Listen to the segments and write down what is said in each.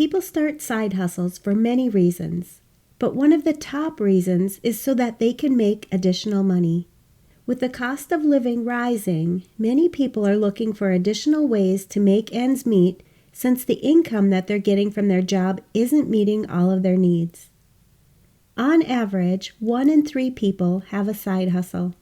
People start side hustles for many reasons, but one of the top reasons is so that they can make additional money. With the cost of living rising, many people are looking for additional ways to make ends meet since the income that they're getting from their job isn't meeting all of their needs. On average, 1 in 3 people have a side hustle.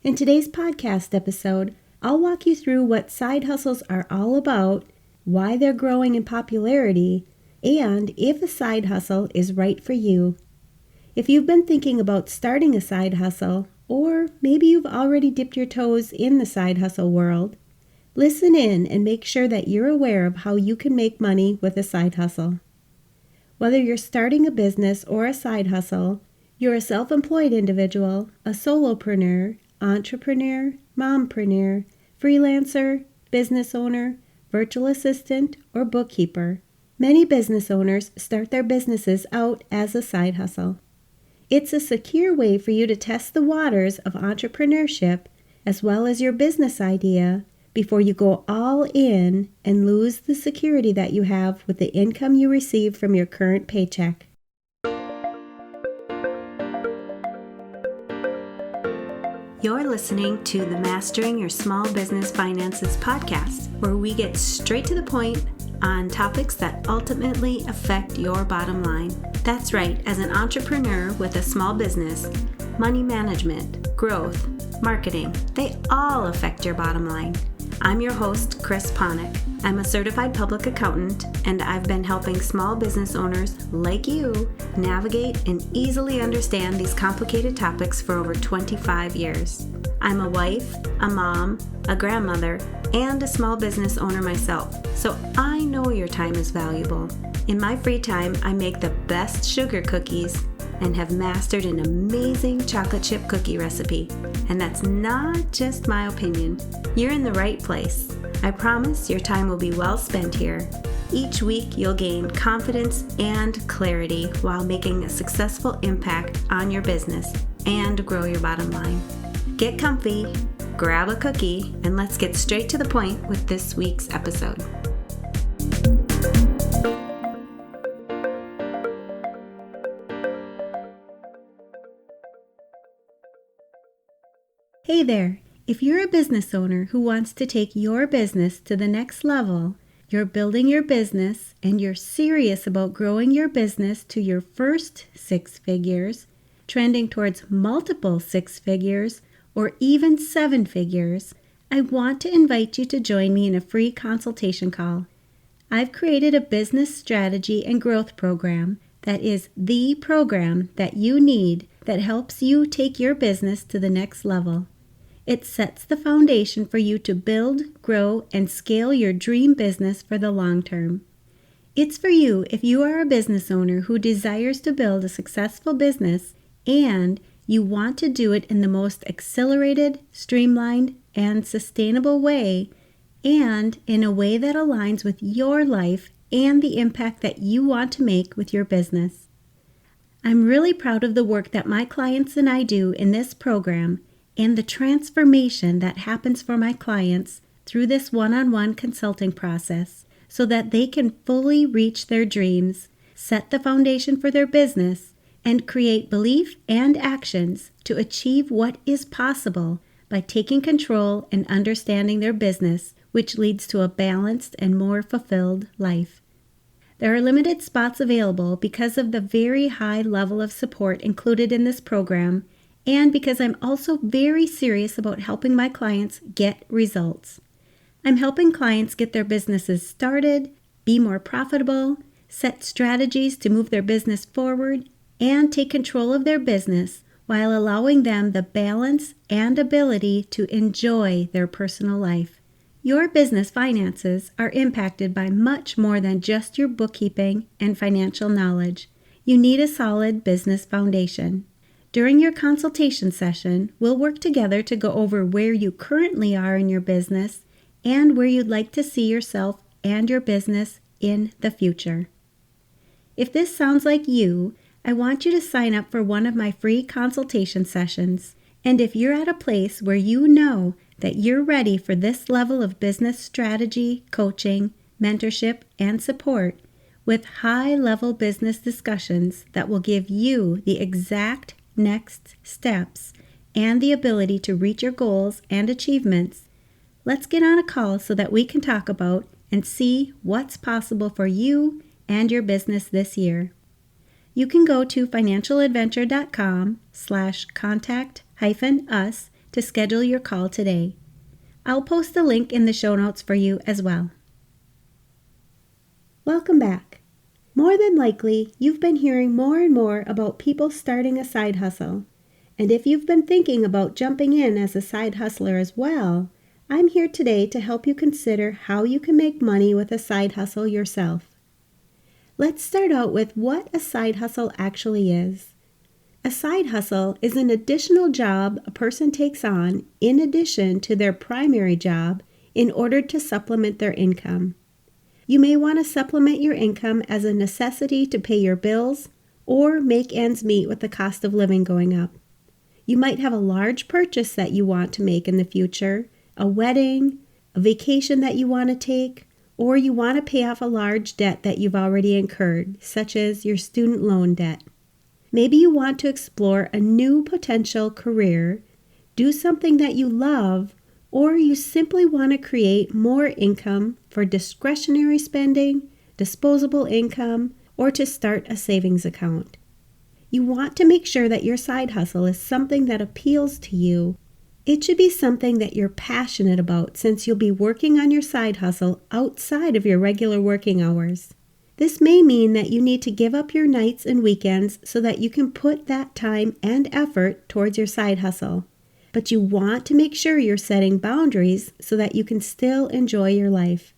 In today's podcast episode, I'll walk you through what side hustles are all about, why they're growing in popularity, and if a side hustle is right for you. If you've been thinking about starting a side hustle, or maybe you've already dipped your toes in the side hustle world, listen in and make sure that you're aware of how you can make money with a side hustle. Whether you're starting a business or a side hustle, you're a self-employed individual, a solopreneur, entrepreneur, mompreneur, freelancer, business owner, virtual assistant, or bookkeeper. Many business owners start their businesses out as a side hustle. It's a secure way for you to test the waters of entrepreneurship as well as your business idea before you go all in and lose the security that you have with the income you receive from your current paycheck. You're listening to the Mastering Your Small Business Finances podcast, where we get straight to the point on topics that ultimately affect your bottom line. That's right, as an entrepreneur with a small business, money management, growth, marketing, they all affect your bottom line. I'm your host, Chris Ponick. I'm a certified public accountant, and I've been helping small business owners like you navigate and easily understand these complicated topics for over 25 years. I'm a wife, a mom, a grandmother, and a small business owner myself, so I know your time is valuable. In my free time, I make the best sugar cookies and have mastered an amazing chocolate chip cookie recipe. And that's not just my opinion. You're in the right place. I promise your time will be well spent here. Each week, you'll gain confidence and clarity while making a successful impact on your business and grow your bottom line. Get comfy, grab a cookie, and let's get straight to the point with this week's episode. Hey there! If you're a business owner who wants to take your business to the next level, you're building your business, and you're serious about growing your business to your first 6 figures, trending towards multiple 6 figures, or even 7 figures, I want to invite you to join me in a free consultation call. I've created a business strategy and growth program that is the program that you need that helps you take your business to the next level. It sets the foundation for you to build, grow, and scale your dream business for the long term. It's for you if you are a business owner who desires to build a successful business and you want to do it in the most accelerated, streamlined, and sustainable way, and in a way that aligns with your life and the impact that you want to make with your business. I'm really proud of the work that my clients and I do in this program and the transformation that happens for my clients through this one-on-one consulting process so that they can fully reach their dreams, set the foundation for their business, and create belief and actions to achieve what is possible by taking control and understanding their business, which leads to a balanced and more fulfilled life. There are limited spots available because of the very high level of support included in this program, and because I'm also very serious about helping my clients get results. I'm helping clients get their businesses started, be more profitable, set strategies to move their business forward, and take control of their business while allowing them the balance and ability to enjoy their personal life. Your business finances are impacted by much more than just your bookkeeping and financial knowledge. You need a solid business foundation. During your consultation session, we'll work together to go over where you currently are in your business and where you'd like to see yourself and your business in the future. If this sounds like you, I want you to sign up for one of my free consultation sessions. And if you're at a place where you know that you're ready for this level of business strategy, coaching, mentorship, and support, with high-level business discussions that will give you the exact next steps and the ability to reach your goals and achievements. Let's get on a call so that we can talk about and see what's possible for you and your business this year. You can go to financialadventure.com/contact-us to schedule your call today. I'll post the link in the show notes for you as well. Welcome back. More than likely, you've been hearing more and more about people starting a side hustle. And if you've been thinking about jumping in as a side hustler as well, I'm here today to help you consider how you can make money with a side hustle yourself. Let's start out with what a side hustle actually is. A side hustle is an additional job a person takes on in addition to their primary job in order to supplement their income. You may want to supplement your income as a necessity to pay your bills or make ends meet with the cost of living going up. You might have a large purchase that you want to make in the future, a wedding, a vacation that you want to take, or you want to pay off a large debt that you've already incurred, such as your student loan debt. Maybe you want to explore a new potential career, do something that you love, or you simply want to create more income for discretionary spending, disposable income, or to start a savings account. You want to make sure that your side hustle is something that appeals to you. It should be something that you're passionate about since you'll be working on your side hustle outside of your regular working hours. This may mean that you need to give up your nights and weekends so that you can put that time and effort towards your side hustle. But you want to make sure you're setting boundaries so that you can still enjoy your life.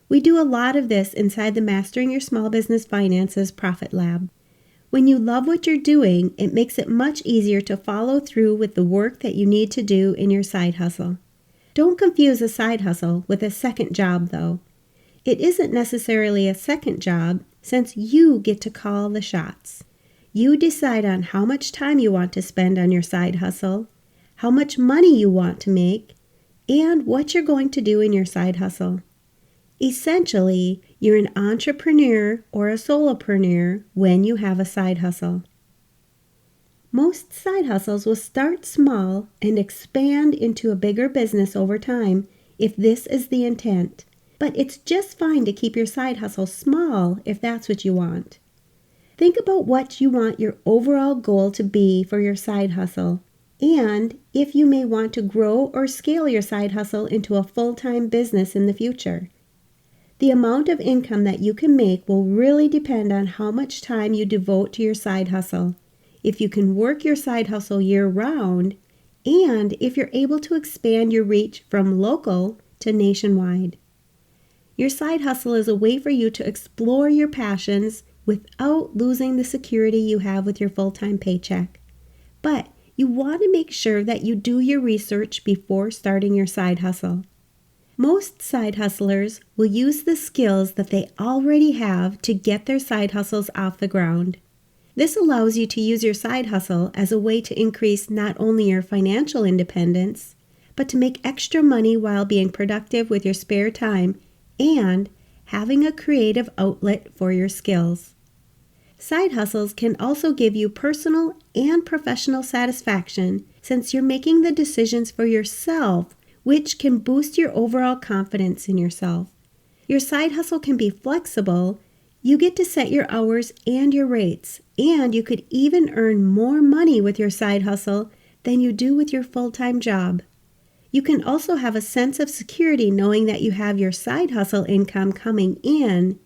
We do a lot of this inside the Mastering Your Small Business Finances Profit Lab. When you love what you're doing, it makes it much easier to follow through with the work that you need to do in your side hustle. Don't confuse a side hustle with a second job, though. It isn't necessarily a second job since you get to call the shots. You decide on how much time you want to spend on your side hustle, how much money you want to make, and what you're going to do in your side hustle. Essentially, you're an entrepreneur or a solopreneur when you have a side hustle. Most side hustles will start small and expand into a bigger business over time if this is the intent. But it's just fine to keep your side hustle small if that's what you want. Think about what you want your overall goal to be for your side hustle, and if you may want to grow or scale your side hustle into a full-time business in the future. The amount of income that you can make will really depend on how much time you devote to your side hustle, if you can work your side hustle year-round, and if you're able to expand your reach from local to nationwide. Your side hustle is a way for you to explore your passions without losing the security you have with your full-time paycheck. But you want to make sure that you do your research before starting your side hustle. Most side hustlers will use the skills that they already have to get their side hustles off the ground. This allows you to use your side hustle as a way to increase not only your financial independence, but to make extra money while being productive with your spare time and having a creative outlet for your skills. Side hustles can also give you personal and professional satisfaction since you're making the decisions for yourself, which can boost your overall confidence in yourself. Your side hustle can be flexible. You get to set your hours and your rates, and you could even earn more money with your side hustle than you do with your full-time job. You can also have a sense of security knowing that you have your side hustle income coming in,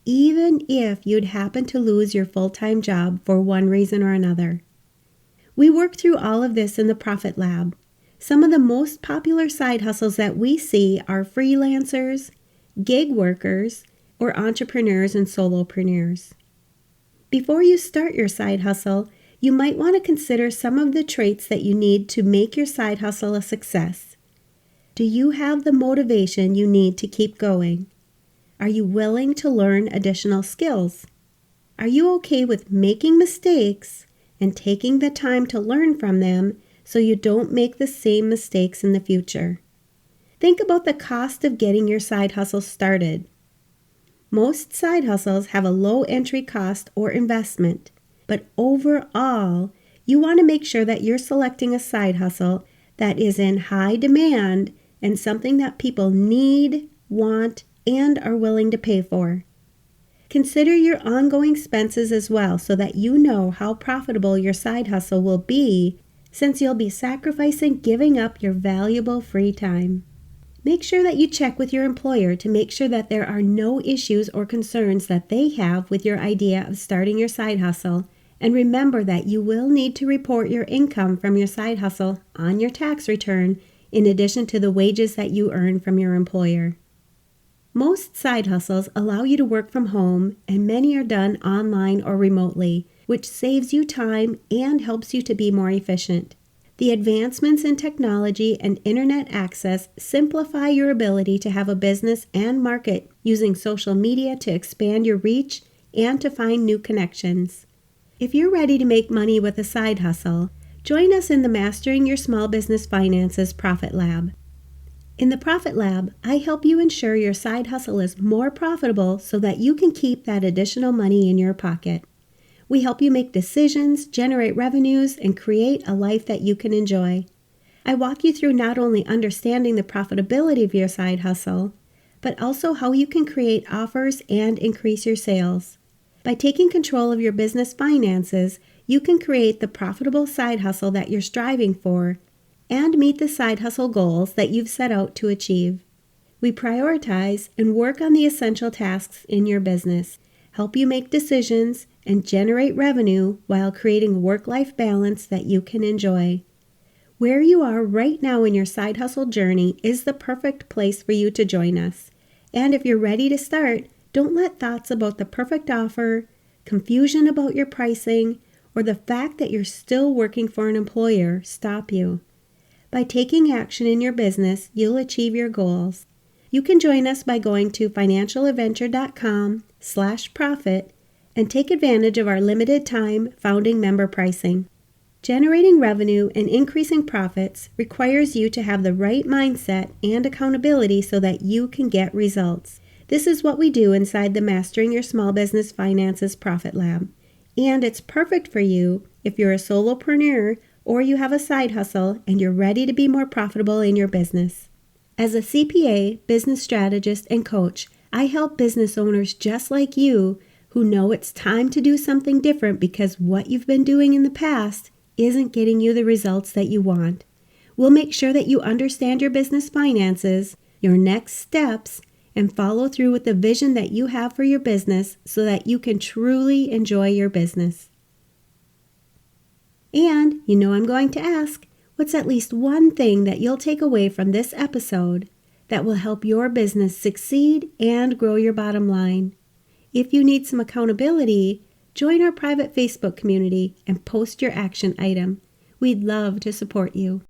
even if you'd happen to lose your full-time job for one reason or another. We work through all of this in the Profit Lab. Some of the most popular side hustles that we see are freelancers, gig workers, or entrepreneurs and solopreneurs. Before you start your side hustle, you might want to consider some of the traits that you need to make your side hustle a success. Do you have the motivation you need to keep going? Are you willing to learn additional skills? Are you okay with making mistakes and taking the time to learn from them so you don't make the same mistakes in the future? Think about the cost of getting your side hustle started. Most side hustles have a low entry cost or investment, but overall, you want to make sure that you're selecting a side hustle that is in high demand and something that people need, want, and are willing to pay for. Consider your ongoing expenses as well so that you know how profitable your side hustle will be, since you'll be sacrificing giving up your valuable free time. Make sure that you check with your employer to make sure that there are no issues or concerns that they have with your idea of starting your side hustle, and remember that you will need to report your income from your side hustle on your tax return in addition to the wages that you earn from your employer. Most side hustles allow you to work from home, and many are done online or remotely, which saves you time and helps you to be more efficient. The advancements in technology and internet access simplify your ability to have a business and market using social media to expand your reach and to find new connections. If you're ready to make money with a side hustle, join us in the Mastering Your Small Business Finances Profit Lab. In the Profit Lab, I help you ensure your side hustle is more profitable so that you can keep that additional money in your pocket. We help you make decisions, generate revenues, and create a life that you can enjoy. I walk you through not only understanding the profitability of your side hustle, but also how you can create offers and increase your sales. By taking control of your business finances, you can create the profitable side hustle that you're striving for and meet the side hustle goals that you've set out to achieve. We prioritize and work on the essential tasks in your business, help you make decisions, and generate revenue while creating a work-life balance that you can enjoy. Where you are right now in your side hustle journey is the perfect place for you to join us. And if you're ready to start, don't let thoughts about the perfect offer, confusion about your pricing, or the fact that you're still working for an employer stop you. By taking action in your business, you'll achieve your goals. You can join us by going to financialadventure.com/profit and take advantage of our limited time founding member pricing. Generating revenue and increasing profits requires you to have the right mindset and accountability so that you can get results. This is what we do inside the Mastering Your Small Business Finances Profit Lab. And it's perfect for you if you're a solopreneur or you have a side hustle and you're ready to be more profitable in your business. As a CPA, business strategist, and coach, I help business owners just like you who know it's time to do something different because what you've been doing in the past isn't getting you the results that you want. We'll make sure that you understand your business finances, your next steps, and follow through with the vision that you have for your business so that you can truly enjoy your business. And you know I'm going to ask, what's at least one thing that you'll take away from this episode that will help your business succeed and grow your bottom line? If you need some accountability, join our private Facebook community and post your action item. We'd love to support you.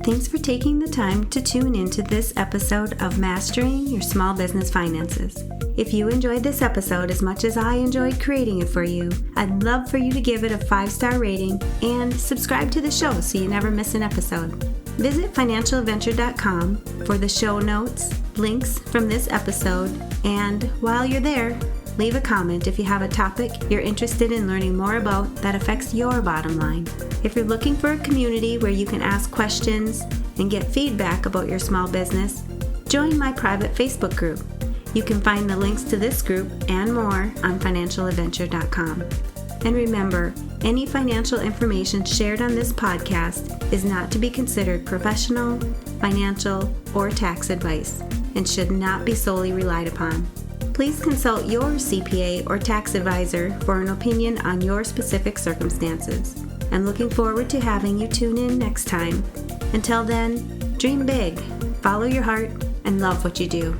Thanks for taking the time to tune into this episode of Mastering Your Small Business Finances. If you enjoyed this episode as much as I enjoyed creating it for you, I'd love for you to give it a 5-star rating and subscribe to the show so you never miss an episode. Visit financialadventure.com for the show notes, links from this episode, and while you're there, leave a comment if you have a topic you're interested in learning more about that affects your bottom line. If you're looking for a community where you can ask questions and get feedback about your small business, join my private Facebook group. You can find the links to this group and more on financialadventure.com. And remember, any financial information shared on this podcast is not to be considered professional, financial, or tax advice and should not be solely relied upon. Please consult your CPA or tax advisor for an opinion on your specific circumstances. I'm looking forward to having you tune in next time. Until then, dream big, follow your heart, and love what you do.